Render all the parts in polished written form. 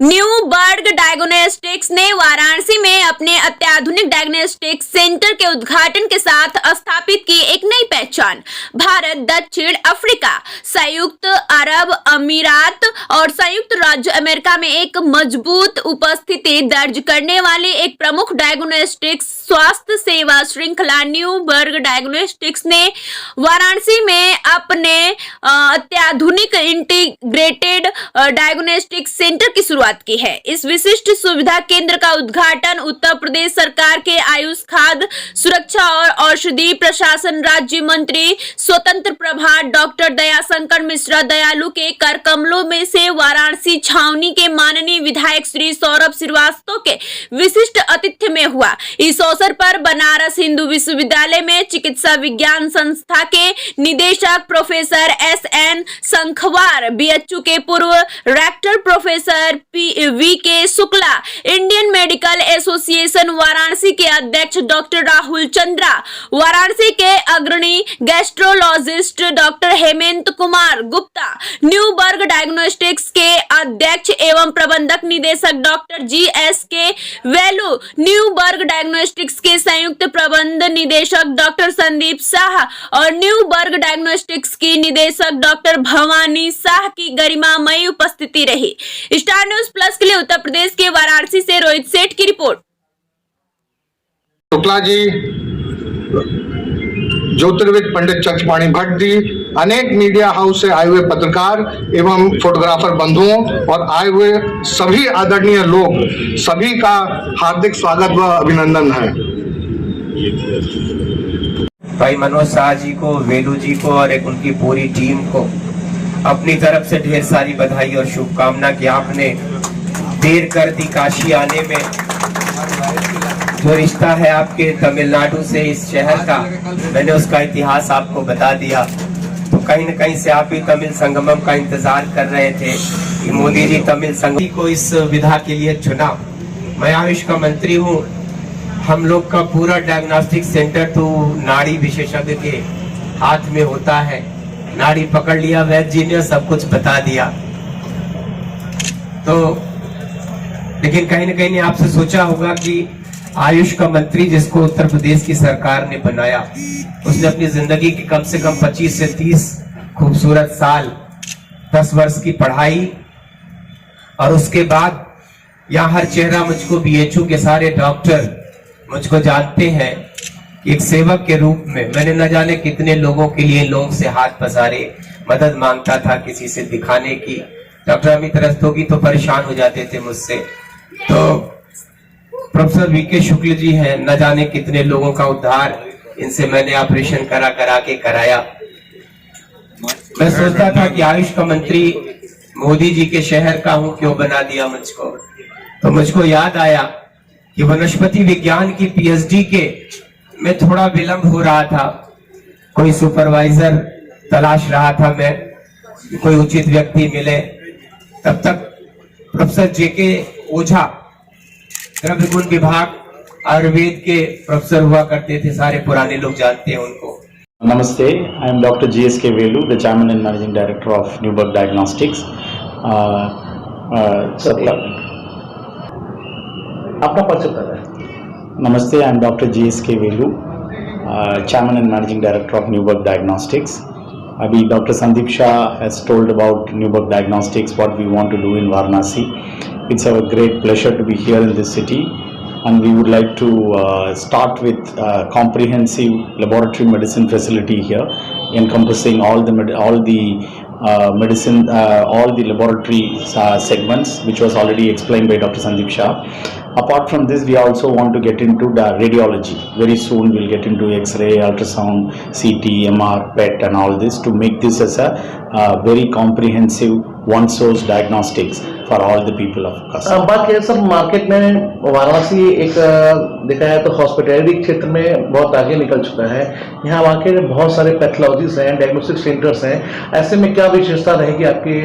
Newberg diagnostics ने वाराणसी में अपने अत्याधुनिक डायग्नोस्टिक्स सेंटर के उद्घाटन के साथ स्थापित की एक नई पहचान। भारत, दक्षिण अफ्रीका, संयुक्त अरब अमीरात और संयुक्त राज्य अमेरिका में एक मजबूत उपस्थिति दर्ज करने वाली एक प्रमुख डायग्नोस्टिक्स स्वास्थ्य सेवा श्रृंखला न्यूबर्ग डायग्नोस्टिक्स ने वाराणसी में अपने अत्याधुनिक इंटीग्रेटेड डायग्नोस्टिक्स सेंटर की शुरुआत की है। इस विशिष्ट सुविधा केंद्र का उद्घाटन उत्तर प्रदेश सरकार के आयुष, खाद्य सुरक्षा और औषधि प्रशासन राज्य मंत्री स्वतंत्र प्रभार डॉक्टर दयाशंकर मिश्रा दयालु के कर कमलों में से वाराणसी छावनी के माननीय विधायक श्री सौरभ श्रीवास्तव के विशिष्ट आतिथ्य में हुआ। इस अवसर पर बनारस हिंदू विश्वविद्यालय में चिकित्सा विज्ञान संस्था के निदेशक प्रोफेसर SN संखवार, BHU के पूर्व rector professor VK Shukla, Indian Medical Association Varanasi के अध्यक्ष डॉक्टर राहुल चंद्रा, वाराणसी के अग्रणी gastrologist doctor Hemant Kumar Gupta, Neuberg Diagnostics के अध्यक्ष एवं प्रबंधक निदेशक doctor GSK Velu, Neuberg Diagnostics के संयुक्त प्रबंध निदेशक डॉक्टर संदीप शाह और न्यूबर्ग डायग्नोस्टिक्स की निदेशक डॉक्टर भवानी शाह की गरिमामयी उपस्थिति रही। स्टार न्यूज प्लस के लिए उत्तर प्रदेश के वाराणसी से रोहित सेठ की रिपोर्ट। शुक्ला जी, ज्योतिर्विद पंडित चंद्रपाणी भट्ट जी, अनेक मीडिया हाउस से आए हुए पत्रकार एवं फोटोग्राफर बंधुओं और आए हुए सभी आदरणीय लोग, सभी का हार्दिक स्वागत व अभिनंदन है। भाई मनोज शाह जी को, वेलू जी को और एक उनकी पूरी टीम को अपनी तरफ से ढेर सारी बधाई और शुभकामना कि आपने देर कर दी काशी आने में। जो रिश्ता है आपके तमिलनाडु से इस शहर का, मैंने उसका इतिहास आपको बता दिया। तो कहीं न कहीं से आप भी तमिल संगमम का इंतजार कर रहे थे कि मोदी जी तमिल संगम को इस विधा के लिए चुना। मैं आयुष का मंत्री हूँ। हम लोग का पूरा डायग्नोस्टिक सेंटर तो नाड़ी विशेषज्ञ के हाथ में होता है। नाड़ी पकड़ लिया, वैद्य जी ने सब कुछ बता दिया। तो लेकिन कहीं न कहीं आपसे सोचा होगा कि आयुष का मंत्री जिसको उत्तर प्रदेश की सरकार ने बनाया, उसने अपनी जिंदगी की कम से कम 25 से 30 खूबसूरत साल, 10 वर्ष की पढ़ाई और उसके बाद यहाँ हर चेहरा मुझको BHU के सारे डॉक्टर मुझको जानते हैं। एक सेवक के रूप में मैंने न जाने कितने लोगों के लिए लोगों से हाथ पसारे, मदद मांगता था किसी से दिखाने की। डॉक्टर अमित रस्तोगी तो परेशान हो जाते थे मुझसे। तो प्रोफेसर VK शुक्ल जी हैं, न जाने कितने लोगों का उद्धार इनसे मैंने ऑपरेशन करा के कराया। मैं सोचता था कि आयुष का मंत्री मोदी जी के शहर का हूं, क्यों बना दिया मुझको। तो मुझको याद आया कि वनस्पति विज्ञान की PhD के में थोड़ा विलंब हो रहा था। कोई सुपरवाइजर तलाश रहा था मैं, कोई उचित व्यक्ति मिले। तब तक प्रोफेसर JK ओझा द्रव्य गुण विभाग आयुर्वेद के प्रोफेसर हुआ करते थे, सारे पुराने लोग जानते हैं उनको। Namaste, I am Dr. GSK Velu, the Chairman and Managing Director of Newberg Diagnostics. आपका परिचय बताएं। Namaste, I am Dr. GSK Velu, Chairman and Managing Director of Newberg Diagnostics. अभी Dr. Sandeep Shah has told about Newberg Diagnostics, what we want to do in Varanasi. It's a great pleasure to be here in this city, and we would like to start with comprehensive laboratory medicine facility here, encompassing all the medicine, all the laboratory segments, which was already explained by Dr. Sandeep Shah. Apart from this, we also want to get into the radiology. Very soon we'll get into X-ray, ultrasound, CT, MR, PET and all this to make this as a very comprehensive one source diagnostics for all the people of Kashmir. बात करें सब market में वाराणसी एक देखा है तो hospitality क्षेत्र में बहुत आगे निकल चुका है। यहाँ वाकई में बहुत सारे पैथोलॉजीज हैं, डायग्नोस्टिक सेंटर्स हैं। ऐसे में क्या विशेषता रहेगी आपके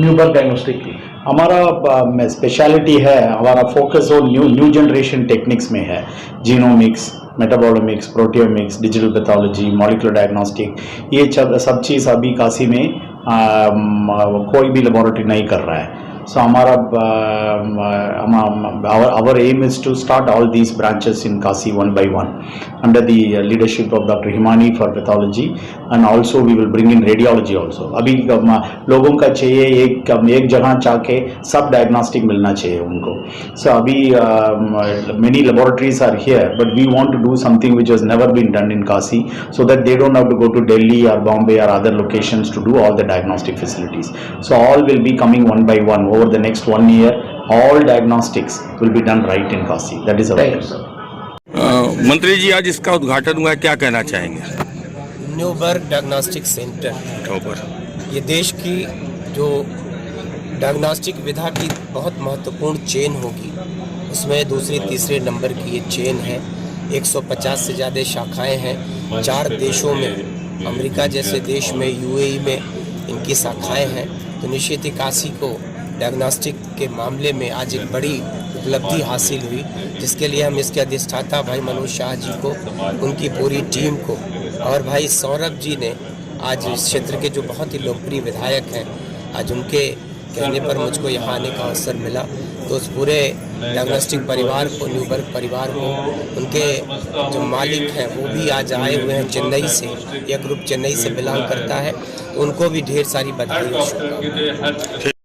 न्यूबर्ग डायग्नोस्टिक की? हमारा स्पेशलिटी है, हमारा फोकस वो न्यू जनरेशन टेक्निक्स में है। Genomics, metabolomics, proteomics, digital pathology, molecular diagnostic, ये सब चीज़ अभी काशी में कोई भी लेबोरेटरी नहीं कर रहा है। So our aim is to start all these branches in Kasi one by one under the leadership of Dr. Himani for pathology, and also we will bring in radiology also. अभी लोगों का चाहिए एक जगह जाके सब डायग्नोस्टिक मिलना चाहिए उनको. So अभी many laboratories are here, but we want to do something which has never been done in Kasi, so that they don't have to go to Delhi or Bombay or other locations to do all the diagnostic facilities. So all will be coming one by one over the next 1 year. All diagnostics will be done right in Kasi. That is our thank you aim. Sir. मंत्री जी आज इसका उद्घाटन हुआ है, क्या कहना चाहेंगे? Newberg diagnostic centre ऊपर ये देश की जो डायग्नोस्टिक विधा की बहुत महत्वपूर्ण चेन होगी, उसमें दूसरे तीसरे नंबर की ये चेन है. 150 से ज़्यादा शाखाएं हैं 4 देशों में, अमेरिका जैसे देश में, यूएई में इनकी शाखाएं हैं. तो निश्चित ही काशी को डायग्नोस्टिक के मामले में आज एक बड़ी उपलब्धि हासिल हुई, जिसके लिए हम इसके अधिष्ठाता भाई मनोज शाह जी को, उनकी पूरी टीम को और भाई सौरभ जी ने आज इस क्षेत्र के जो बहुत ही लोकप्रिय विधायक हैं, आज उनके कहने पर मुझको यहाँ आने का अवसर मिला. तो उस पूरे डायग्नोस्टिक परिवार को, न्यूबर्ग परिवार को, उनके जो मालिक हैं वो भी आज आए हुए हैं चेन्नई से, यह ग्रुप चेन्नई से बिलोंग करता है. उनको भी ढेर सारी बधाई और शुभकामनाएं.